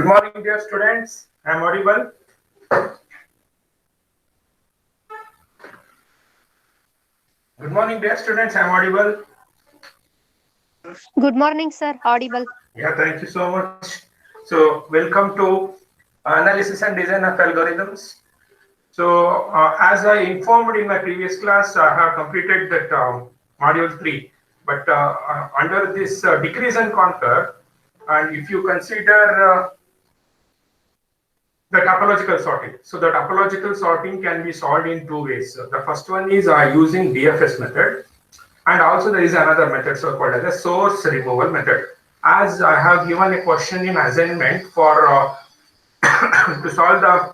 Good morning, dear students. I am audible. Good morning, dear students. I am audible. Good morning, sir. Audible. Yeah, thank you so much. So, welcome to analysis and design of algorithms. So, as I informed in my previous class, I have completed that module 3. But under this decrease and conquer, and if you consider the topological sorting. So the topological sorting can be solved in two ways. The first one is using DFS method, and also there is another method so called as a source removal method. As I have given a question in assignment for to solve the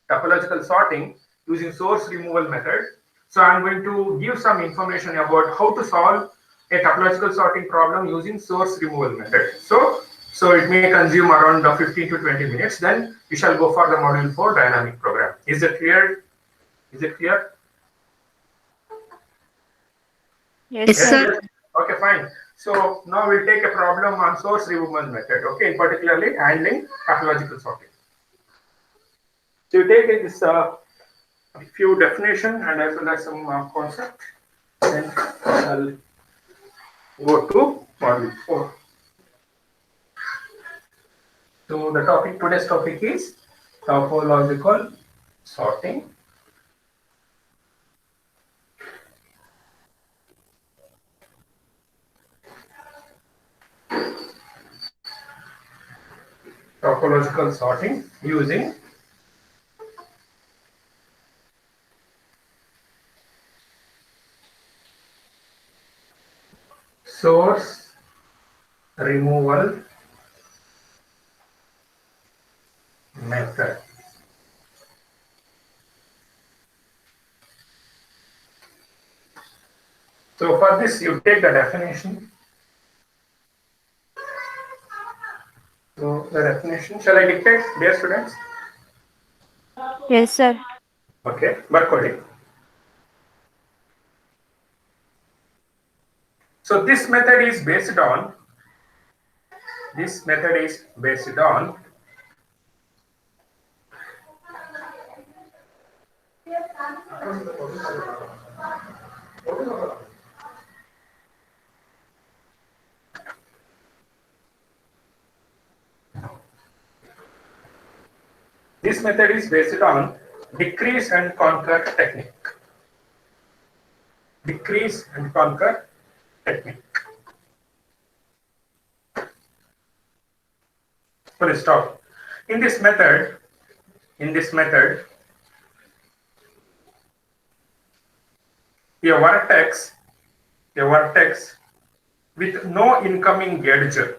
topological sorting using source removal method. So I'm going to give some information about how to solve a topological sorting problem using source removal method. So it may consume around 15 to 20 minutes. Then we shall go for the module 4 dynamic program. Is it clear? Is it clear? Yes, Yes, sir. sir. Okay, fine. So now we'll take a problem on source removal method. Okay, in particularly handling topological sorting. So you take this few definition and as well as some concept. Then I'll go to module 4. So the topic, today's topic is topological sorting. Topological sorting using source removal method. So for this you take the definition. So the definition, shall I dictate, dear students? Yes, sir. Okay, barcoding. So this method is based on decrease and conquer technique. Decrease and conquer technique. Full stop. In this method, a vertex with no incoming edge. A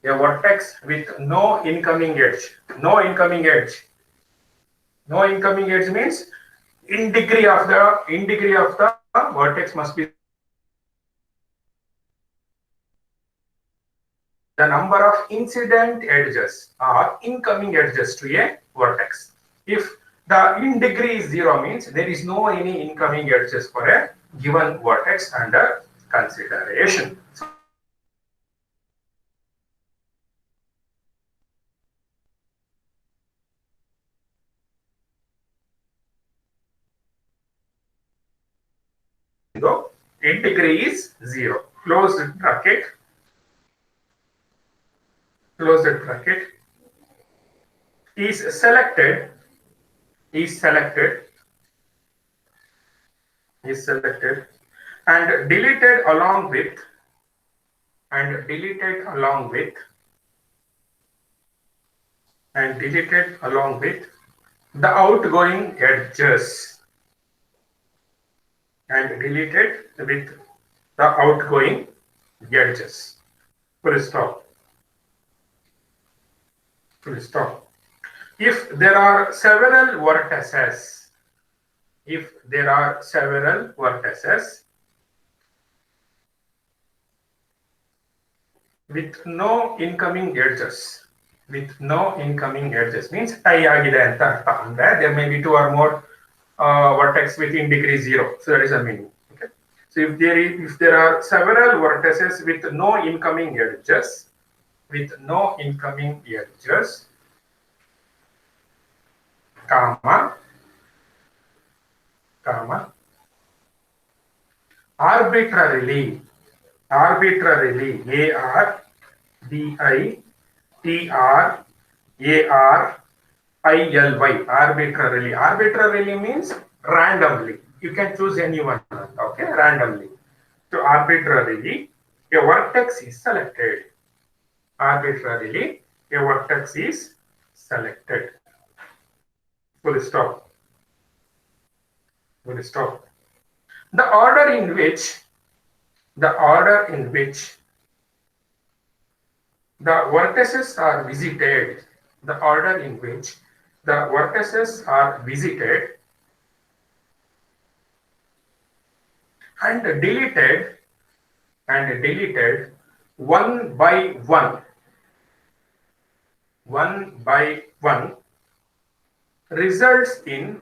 vertex with no incoming edge. No incoming edge. No incoming edge means in degree of the vertex must be the number of incident edges or incoming edges to a vertex. If the in degree is 0 means there is no any incoming edges for a given vertex under consideration. So in degree is 0. Closed bracket is selected and deleted along with the outgoing edges Full stop. If there are several vertices with no incoming edges means tie agide anta artha andre there may be two or more vertex within degree 0, so that is the meaning. Okay, so if there are several vertices with no incoming edges with no incoming edges, comma, comma, arbitrarily, arbitrarily, arbitrarily means randomly. You can choose anyone, okay, randomly. So arbitrarily, a vertex is selected. Arbitrarily, a vertex is selected. Full stop. Full stop. The order in which the vertices are visited, the order in which the vertices are visited and deleted one by one results in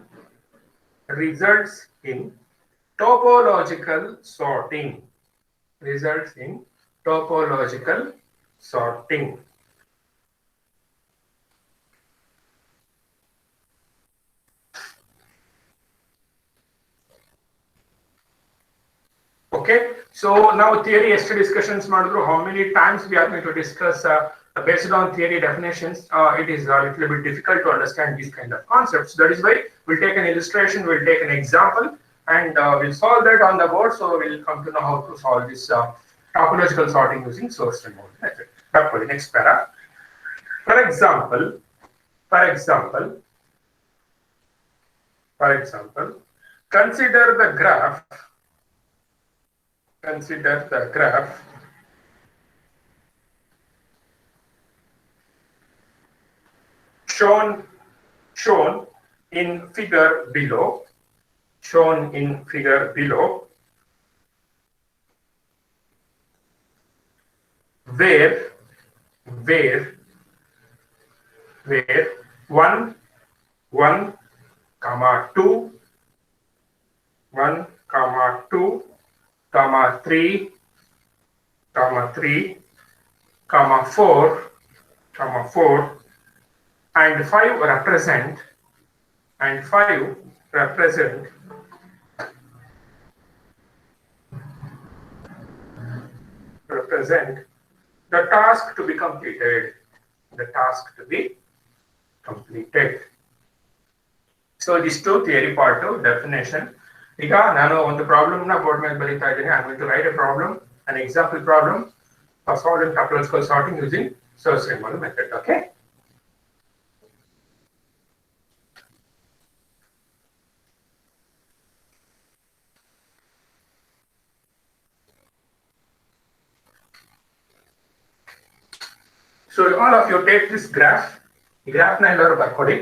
topological sorting. Results in topological sorting. Okay, so now theory yesterday discussions ಮಾಡಿದ್ರು. How many times we are going to discuss based on theory definitions? It is a little bit difficult to understand these kind of concepts. That is why we'll take an illustration, we'll take an example, and we'll solve that on the board. So we'll come to know how to solve this topological sorting using source removal method. That's next para. For example, consider the graph shown in figure below, where 1, 2, 3, 4, and 5 represent the task to be completed. So this two theory part of definition. ಈಗ ನಾನು ಒಂದು problem ನ board ಮೇಲೆ ಬರೀತಾ ಇದ್ದೀನಿ. I'm going to write a problem, an example problem for solving topological sorting using source removal method. Okay. So all of you take this graph. ಈ graph ನ ಎಲ್ಲರೂ ಬರ್ಕೊಡಿ.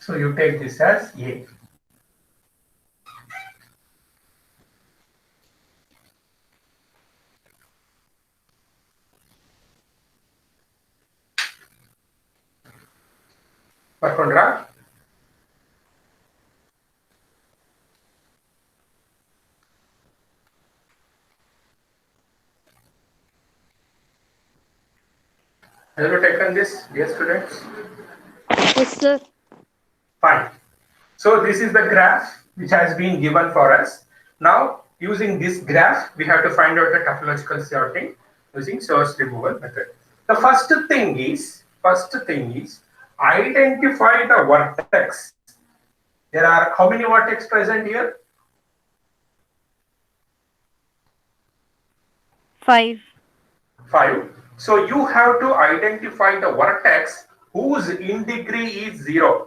So you take this as A. ಬರ್ಕೊಂಡ್ರಾ? Have you taken this, dear students? Yes, sir. Fine. So this is the graph which has been given for us. Now, using this graph, we have to find out the topological sorting using source removal method. The first thing is identify the vertex. There are how many vertex present here? 5. 5. So you have to identify the vertex whose in degree is 0.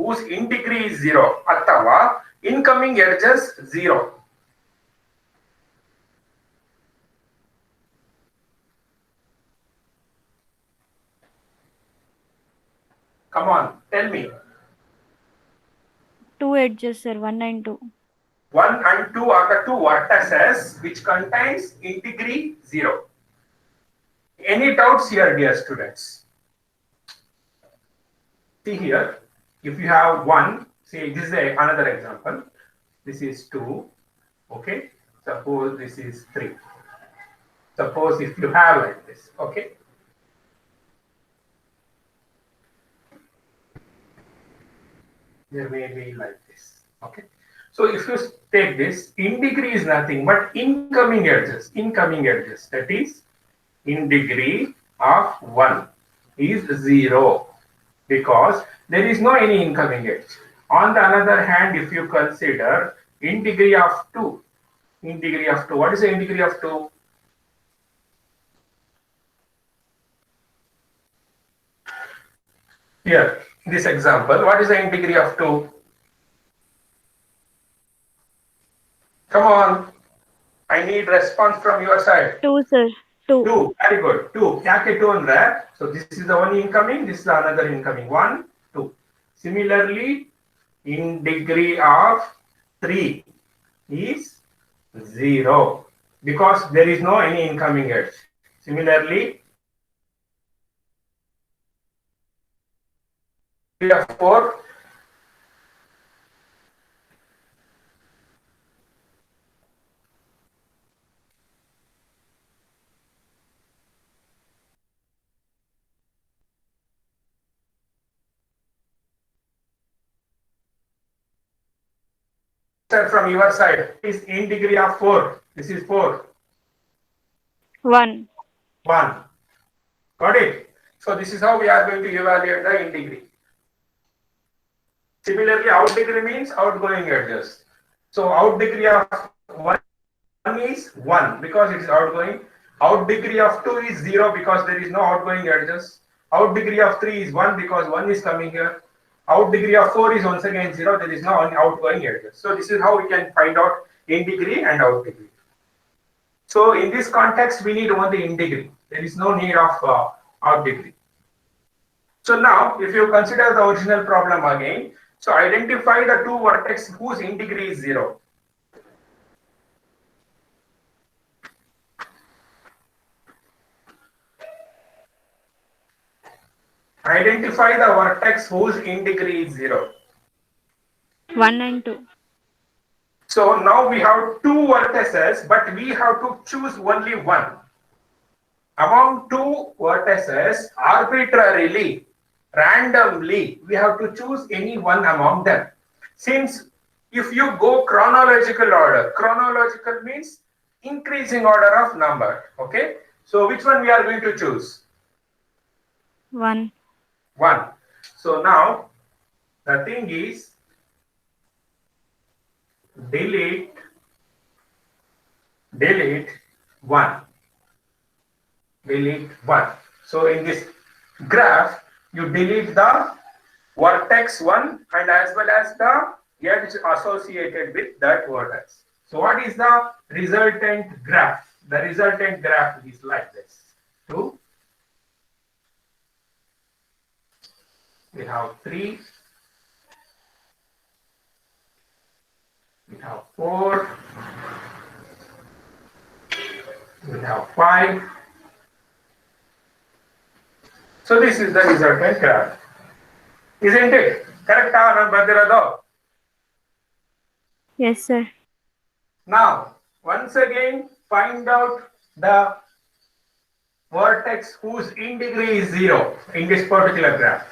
whose in degree is 0 ಅಥವಾ incoming edges 0. Come on, tell me. 2 edges, sir. 1 and 2. 1 and 2 are the two vertices which contains in degree 0. Any doubts here, dear students? See here, if you have 1, see this is another example. This is 2, okay? Suppose this is 3. Suppose if you have like this, okay? There may be like this, okay? So if you take this, in degree is nothing but incoming edges, that is in degree of 1 is 0 because there is no any incoming edge. On the other hand, if you consider in degree of 2, what is the in degree of 2? Here, this example, what is the in degree of 2? Come on, I need response from your side. 2, sir. 2. 2, very good. 2. Yaake 2 andre? So this is the one incoming, this is the another incoming. 1, 2. Similarly, in degree of 3 is 0 because there is no any incoming edge. Similarly, 4 from your side is in degree of 4. This is 4. 1. 1. Got it? So this is how we are going to evaluate the in degree. Similarly, out degree means outgoing edges. So out degree of 1 is 1 because it is outgoing. Out degree of 2 is 0 because there is no outgoing edges. Out degree of 3 is 1 because 1 is coming here. Out degree of 4 is once again 0. There is no outgoing edges. So this is how we can find out in degree and out degree. So in this context, we need only in degree. There is no need of out degree. So now, if you consider the original problem again, so identify the two vertices whose in degree is 0. Identify the vertex whose in degree is 0. 1 and 2. So now we have two vertices, but we have to choose only one. Among two vertices, arbitrarily, randomly, we have to choose any one among them. Since if you go chronological means increasing order of number, okay? So which one we are going to choose? 1. 1. So now the thing is delete 1. Delete 1. So in this graph, you delete the vertex 1 and as well as the edge associated with that vertex. So what is the resultant graph? The resultant graph is like this. 2. We have 3. We have 4. We have 5. So this is the resultant graph. Isn't it? Correct? Yes, sir. Now, once again, find out the vertex whose in degree is 0 in this particular graph.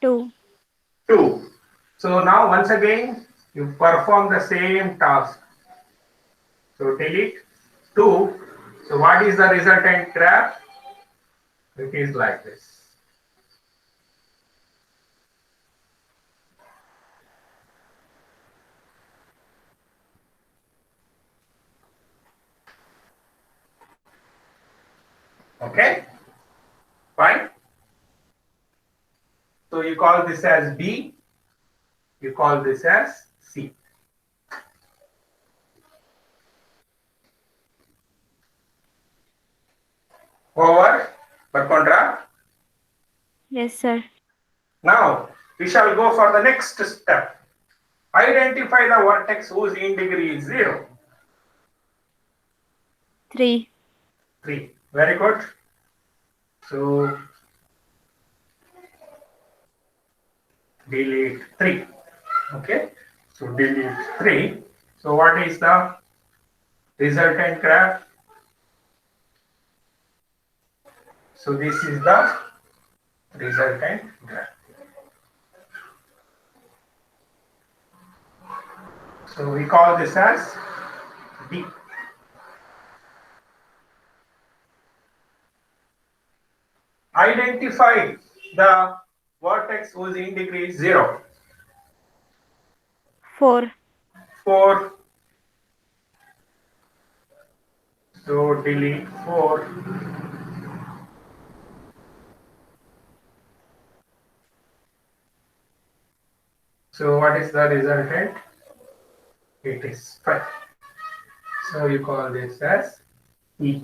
2. 2. So now once again, you perform the same task. So delete 2. So what is the resultant graph? It is like this. Okay, fine. So you call this as B, you call this as C. Over, Barkondra. Yes, sir. Now we shall go for the next step. Identify the vertex whose in degree is 0. 3. 3. Very good. So delete 3. Okay. So delete 3. So what is the resultant graph? So this is the resultant graph. So we call this as D. Identify the vertex whose in degree is 0. 4. 4. So delete 4. So what is the resultant? It is 5. So you call this as E.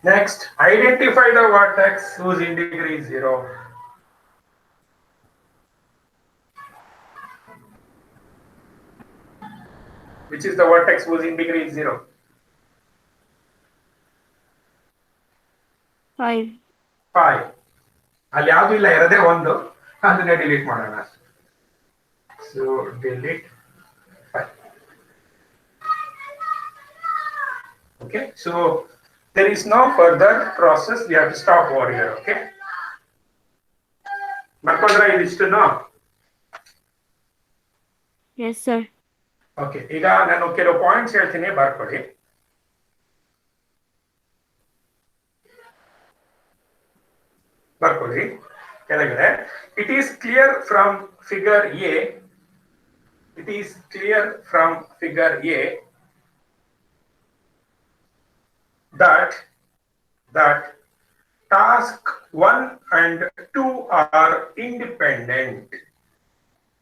Next, identify the vertex whose in degree is 0. Which is the vertex whose in degree is 0? 5. 5. ಅಲ್ಲಿ ಯಾವುದು ಇಲ್ಲ ಇರದೇ ಒಂದು ಅದನ್ನೇ delete ಮಾಡೋಣ. So delete 5. Okay, so there is no further process. We have to stop over here. Okay, ಬರ್ಕೊಂಡ್ರೆ ಇದಿಷ್ಟನ್ನು. Yes, sir. Okay, ಈಗ ನಾನು ಕೆಲವು ಪಾಯಿಂಟ್ಸ್ ಹೇಳ್ತೀನಿ, ಬರ್ಕೊಳ್ಳಿ. ಬರ್ಕೊಳ್ಳಿ ಕೆಳಗಡೆ. It is clear from figure A. It is clear from figure A that task 1 and 2 are independent.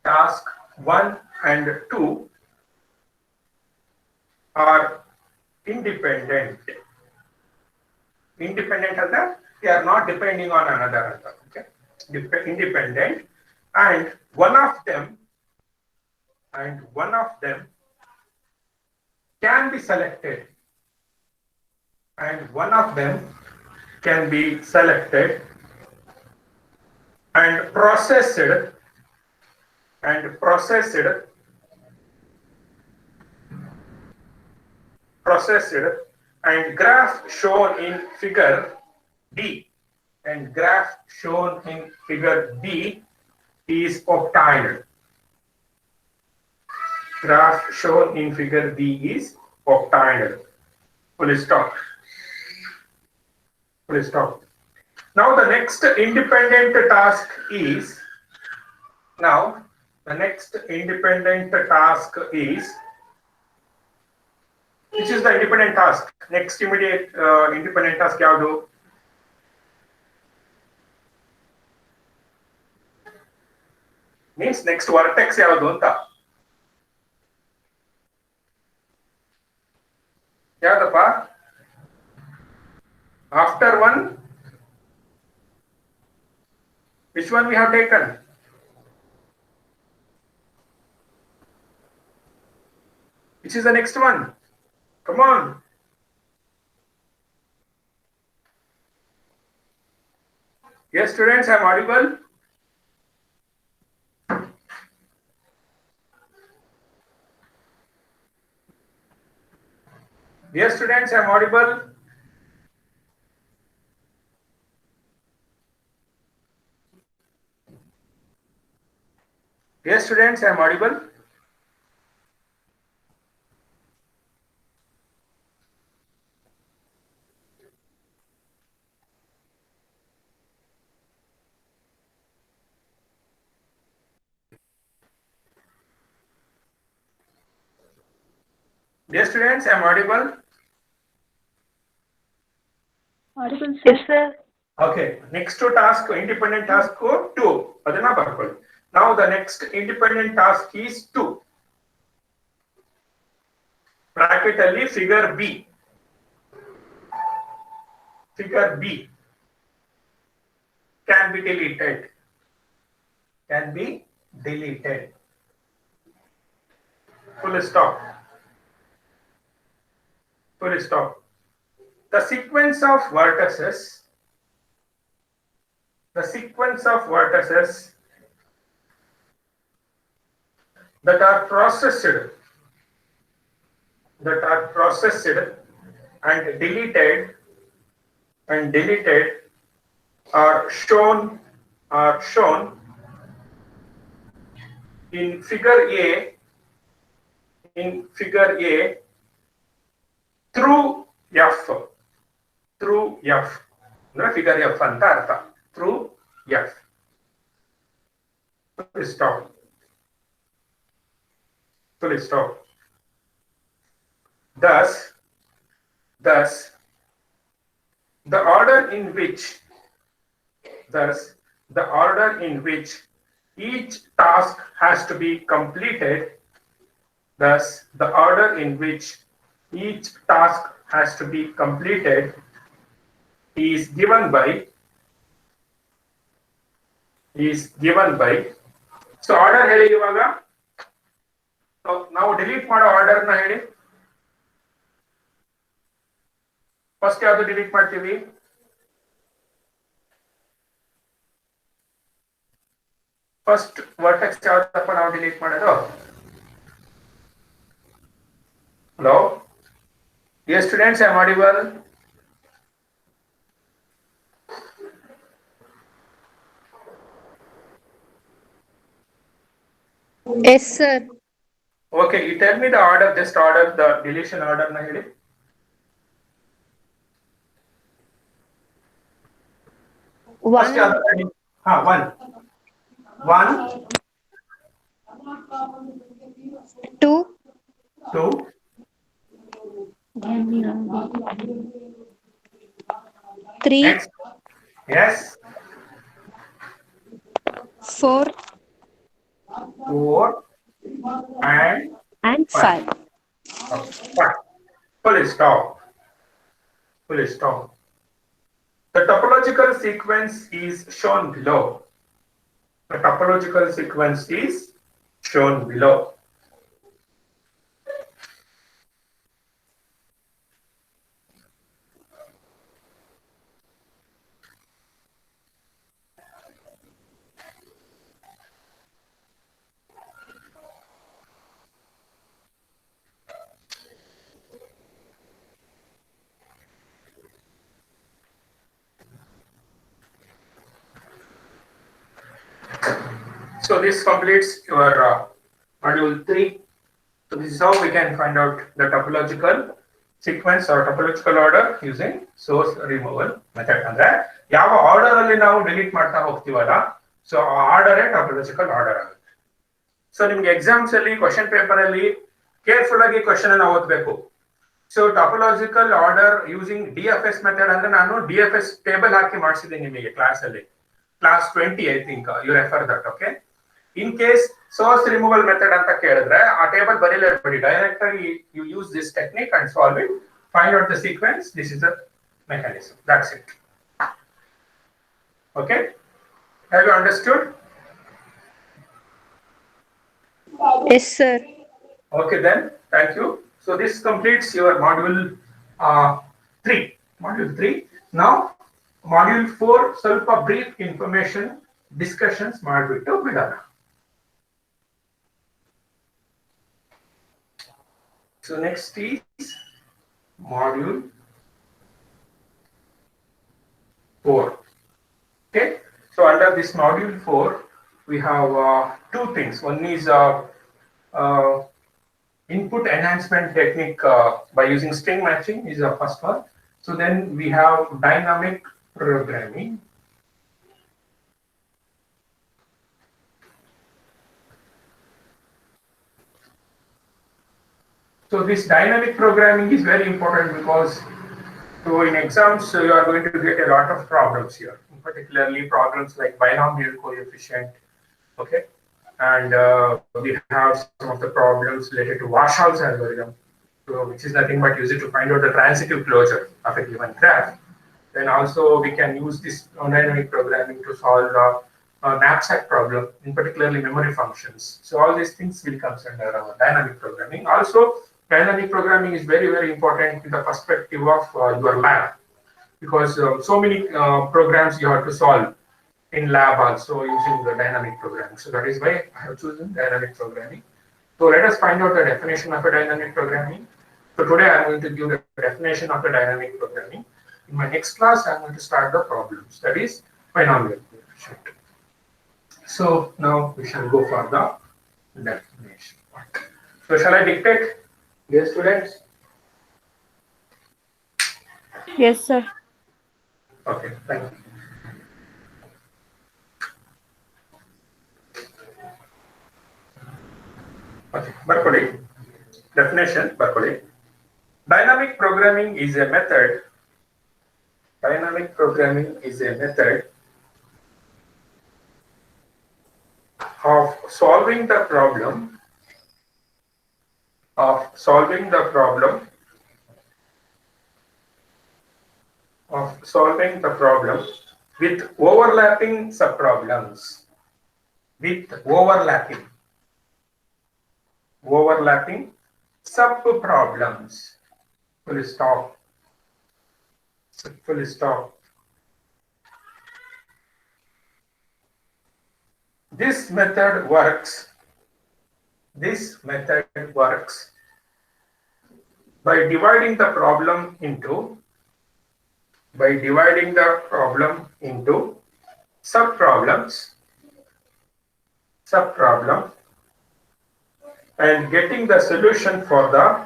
Task 1 and 2 are independent. Independent ಅಂದ್ರೆ they are not depending on another. Okay, independent, and one of them can be selected, and one of them can be selected and processed and graph shown in figure D, and graph shown in figure D is obtained. Graph shown in figure D is obtained. Full stop. Full stop. Now the next independent task is, which is the independent task? Next immediate independent task ಯಾವುದು? Means next vertex ಯಾವುದು ಅಂತ. ಯಾವ್ದಪ್ಪ? After 1, which one we have taken? Which is the next one? Come on. Yes, students, I am audible. Yes, students, I am audible. Yes, students, I am audible. Dear students, I am audible. Audible, sir. Yes, sir. Okay, next to task, independent task 2. ಅದನ್ನ ಬರ್ಕೊಳ್ಳಿ. Now the next independent task is 2. Bracket ಅಲ್ಲಿ figure B. Figure B can be deleted. Can be deleted. Full stop. Full stop. The sequence of vertices that are processed and deleted are shown in figure A through F. ಅಂದ್ರೆ figure F ಅಂತ ಅರ್ಥ. Through F. Full stop. Thus, the order in which each task has to be completed. Thus, the order in which each task has to be completed is given by. So order ಹೇಳಿ ಇವಾಗ. ನಾವು delete ಮಾಡೋ order ನ ಹೇಳಿ. First ಯಾವುದು delete ಮಾಡ್ತೀವಿ? First vertex ಯಾವ್ದಪ್ಪ ನಾವು ಡಿಲೀಟ್ ಮಾಡೋದು? Hello, yes students, I am audible. Yes, sir. Okay, you tell me the order, just order the deletion order na ಹೇಳಿ. One. One. 2. 2. 3. Next. Yes. 4. 4 and 5. 5. Full stop. The topological sequence is shown below. So this completes your module 3. So this is how we can find out the topological sequence or topological order using source removal method. ಅಂದ್ರೆ ಯಾವ order ಅಲ್ಲಿ ನಾವು delete ಮಾಡ್ತಾ ಹೋಗ್ತೀವಲ್ಲ, so ಆ order topological order ಆಗುತ್ತೆ. So ನಿಮ್ಗೆ exams ಅಲ್ಲಿ question paper ಅಲ್ಲಿ ಕೇರ್ಫುಲ್ ಆಗಿ ಕ್ವಶನ್ ಅನ್ನು ಓದಬೇಕು. So topological order using DFS method ಅಂದ್ರೆ ನಾನು DFS ಟೇಬಲ್ ಹಾಕಿ ಮಾಡಿಸಿದ್ದೀನಿ ನಿಮಗೆ ಕ್ಲಾಸ್ ಅಲ್ಲಿ. Class 20 I think you refer that. Okay, in case source removal method ಅಂತ ಕೇಳಿದ್ರೆ ಆ ಟೇಬಲ್ ಬರೀಲೇಬೇಡಿ, ಡೈರೆಕ್ಟ್ ಆಗಿ you use this technique and solve it, find out the sequence. This is the mechanism, that's it. Okay, have you understood? Yes, sir. Okay then, thank you. So this completes your module 3. Now module 4 ಸ್ವಲ್ಪ brief information discussions ಮಾಡಿಬಿಟ್ಟು ಬಿಡೋಣ. So next is module 4. Okay, so under this module 4 we have two things. One is input enhancement technique by using string matching is the first one. So then we have dynamic programming. So this dynamic programming is very important because So in exams, you are going to get a lot of problems here, particularly problems like binomial coefficient, okay? And we have some of the problems related to Warshaw's algorithm, so which is nothing but use it to find out the transitive closure of a given graph. Then also we can use this dynamic programming to solve the knapsack problem, in particularly memory functions. So all these things will come under dynamic programming. Also, dynamic programming is very, very important in the perspective of your lab, because so many programs you have to solve in lab also using the dynamic programming. So that is why I have chosen dynamic programming. So let us find out the definition of a dynamic programming. So today I am going to give the definition of the dynamic programming. In my next class, I am going to start the problems, that is binomial coefficient. So now we shall go for the definition part. So shall I dictate, dear students? Yes, sir. Okay, thank you. Okay, Berkeley. Definition, Berkeley. Dynamic programming is a method. Dynamic programming is a method of solving the problem of solving the problem with overlapping subproblems, overlapping subproblems. Full stop. Full stop. This method works by dividing the problem into subproblems and getting the solution for the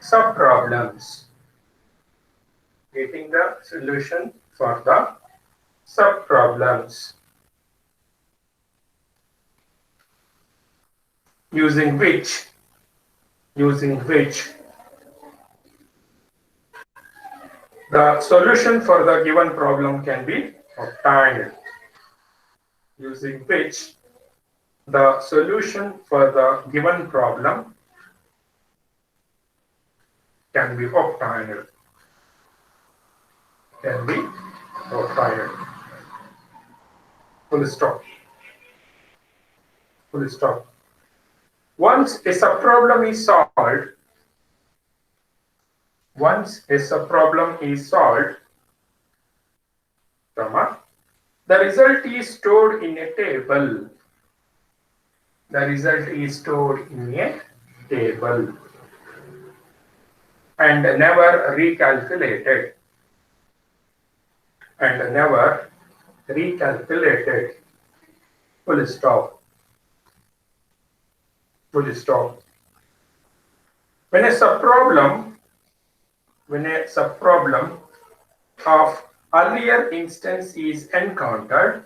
subproblems. Getting the solution for the subproblems, using which the solution for the given problem can be obtained. Using which the solution for the given problem can be obtained. Full stop. Full stop. Once a subproblem is solved, comma, the result is stored in a table. And never recalculated. Full stop. Full stop. When a subproblem of earlier instance is encountered,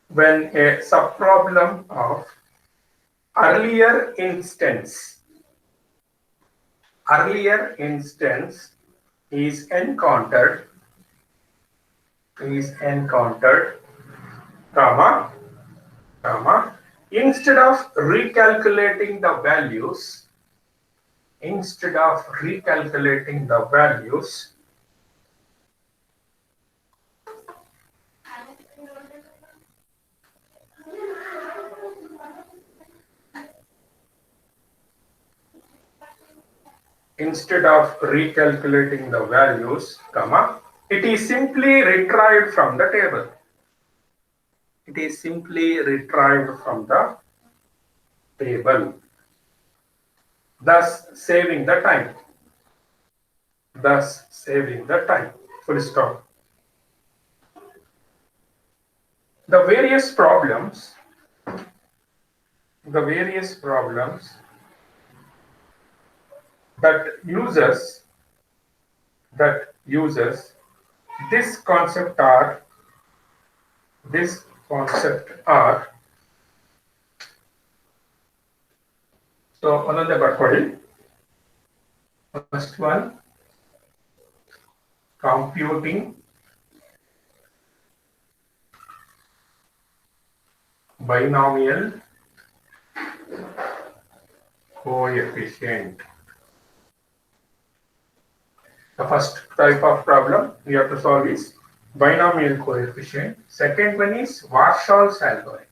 when a subproblem of earlier instance is encountered, comma, instead of recalculating the values, comma, it is simply retrieved from the table. Thus saving the time. Full stop. The various problems that uses this concept are So another ಬರ್ಕೊಳ್ಳಿ. First one, computing binomial coefficient. The first type of problem we have to solve is binomial coefficient. Second one is Warshaw's algorithm.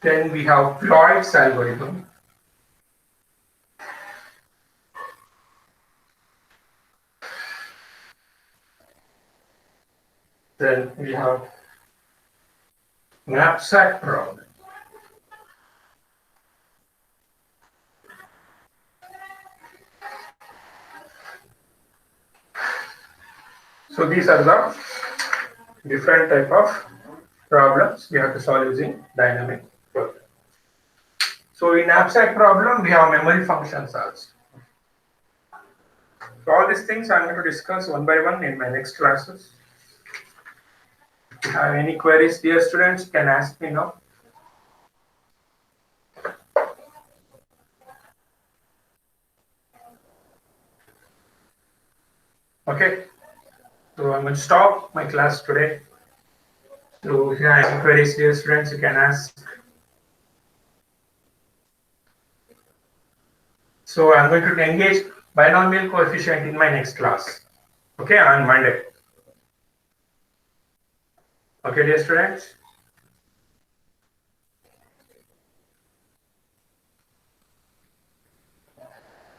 Then we have Floyd's algorithm. Then we have knapsack problem. So these are the different type of problems we have to solve using dynamic programming. So in knapsack problem, we have memory functions also. So all these things I'm going to discuss one by one in my next classes. If you have any queries, dear students, can ask me now. Okay, so I'm going to stop my class today. So if you have any queries, dear students, you can ask. So I'm going to engage binomial coefficient in my next class. Okay, on Monday. Okay, dear students.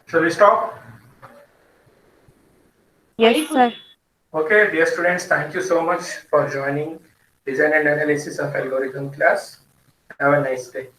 Shall we stop? Yes, sir. Okay, dear students, thank you so much for joining Design and Analysis of Algorithm class. Have a nice day.